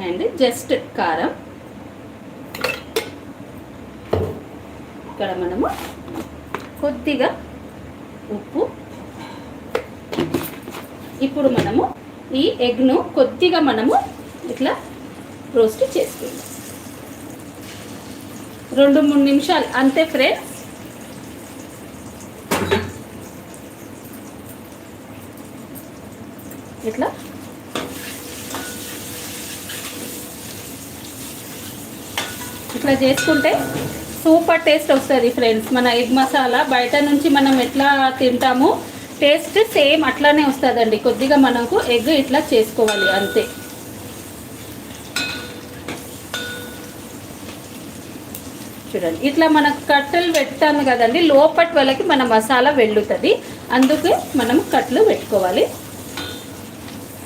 And just కారం. ఇక్కడ మనము కొద్దిగా ఉప్పు. ఇప్పుడు మనము ఈ ఎగ్ను కొద్దిగా మనము ఇట్లా రోస్ట్ చేసుకుందాం. 2-3 నిమిషాలు అంతే ఫ్రెండ్స్. ఇట్లా ఇట్లా చేసుకుంటే సూపర్ టేస్ట్ వస్తుంది ఫ్రెండ్స్. మన ఎగ్ మసాలా బయట నుంచి మనం ఎట్లా తింటామో టేస్ట్ సేమ్ అట్లానే వస్తుందండి. కొద్దిగా మనకు ఎగ్ ఇట్లా చేసుకోవాలి అంతే. చూడండి ఇట్లా మనకు కట్టెలు పెడతాము కదండి, లోపటి వాళ్ళకి మన మసాలా వెళ్ళుతుంది. అందుకే మనం కట్లు పెట్టుకోవాలి.